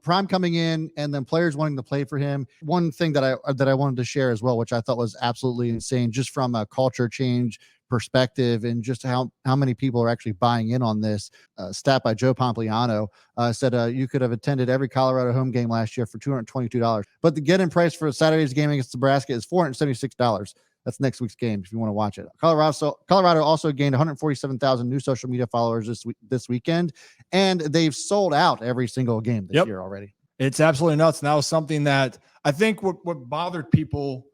Prime coming in and then players wanting to play for him. One thing that I wanted to share as well, which I thought was absolutely insane, just from a culture change perspective and just how many people are actually buying in on this. Stat by Joe Pompliano said you could have attended every Colorado home game last year for $222, but the get-in price for Saturday's game against Nebraska is $476. That's next week's game if you want to watch it. Colorado also gained 147,000 new social media followers this weekend, and they've sold out every single game this year already. It's absolutely nuts. And that was something that I think what bothered people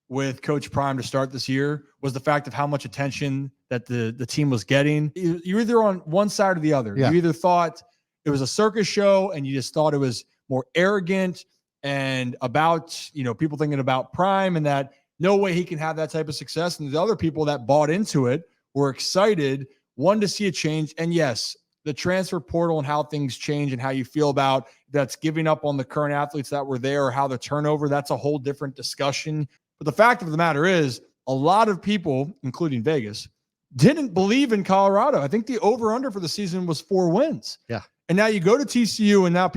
with Coach Prime to start this year was the fact of how much attention that the team was getting. You're either on one side or the other. Yeah. You either thought it was a circus show and you just thought it was more arrogant and about, people thinking about Prime and that no way he can have that type of success. And the other people that bought into it were excited, wanted to see a change. And yes, the transfer portal and how things change and how you feel about that's giving up on the current athletes that were there or how the turnover, that's a whole different discussion. But the fact of the matter is a lot of people, including Vegas, didn't believe in Colorado. I think the over-under for the season was 4 wins. Yeah. And now you go to TCU and now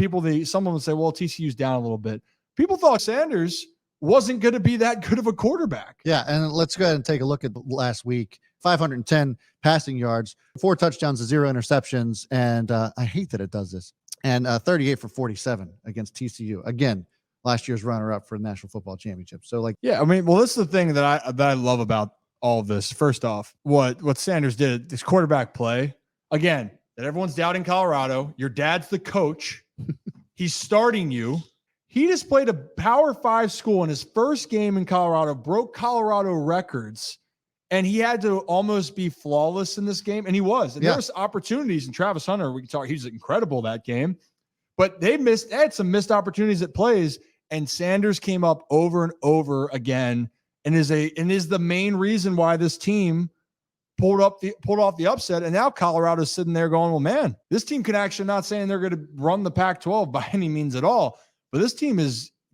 someone would say, well, TCU's down a little bit. People thought Sanders wasn't going to be that good of a quarterback. Yeah, and let's go ahead and take a look at last week. 510 passing yards, 4 touchdowns, 0 interceptions, and I hate that it does this. And 38 for 47 against TCU. Again, last year's runner-up for the National Football Championship. So, this is the thing that I love about all of this. First off, what Sanders did, this quarterback play, again, that everyone's doubting Colorado. Your dad's the coach. He's starting you. He just played a Power 5 school in his first game in Colorado, broke Colorado records, and he had to almost be flawless in this game, and he was. And there was opportunities, and Travis Hunter, we can talk, he was incredible that game, but they had some missed opportunities at plays, and Sanders came up over and over again, and is the main reason why this team pulled off the upset. And now Colorado's sitting there going, well, man, this team can actually, not saying they're going to run the Pac-12 by any means at all, but this team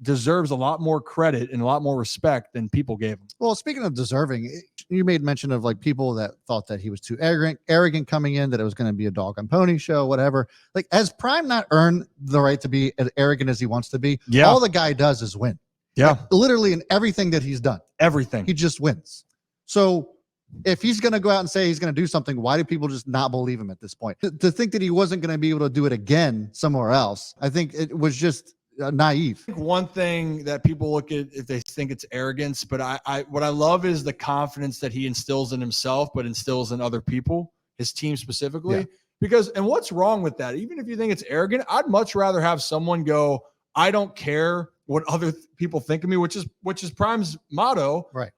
deserves a lot more credit and a lot more respect than people gave him. Well, speaking of deserving, you made mention of people that thought that he was too arrogant coming in, that it was going to be a dog and pony show, whatever. Has Prime not earned the right to be as arrogant as he wants to be? Yeah. All the guy does is win. Yeah. Literally in everything that he's done. Everything. He just wins. So if he's going to go out and say he's going to do something, why do people just not believe him at this point? To think that he wasn't going to be able to do it again somewhere else, I think it was just naive. One thing that people look at if they think it's arrogance, but what I love is the confidence that he instills in himself, but instills in other people, his team specifically. Yeah. Because, and what's wrong with that? Even if you think it's arrogant, I'd much rather have someone go, I don't care what other people think of me, which is Prime's motto. Right.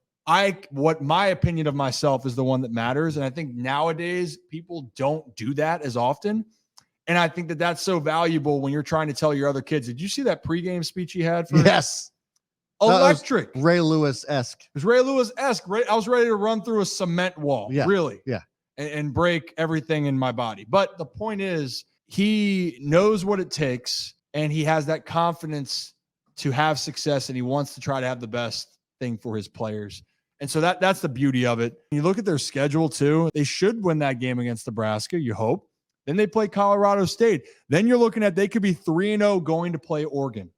What my opinion of myself is the one that matters. And I think nowadays people don't do that as often. And I think that that's so valuable when you're trying to tell your other kids. Did you see that pregame speech he had? Yes. Electric. Ray Lewis-esque. It was Ray Lewis-esque. I was ready to run through a cement wall. Yeah. Really. Yeah. And break everything in my body. But the point is, he knows what it takes, and he has that confidence to have success, and he wants to try to have the best thing for his players. And so that's the beauty of it. You look at their schedule too. They should win that game against Nebraska, you hope. Then they play Colorado State. Then you're looking at they could be 3-0 going to play Oregon.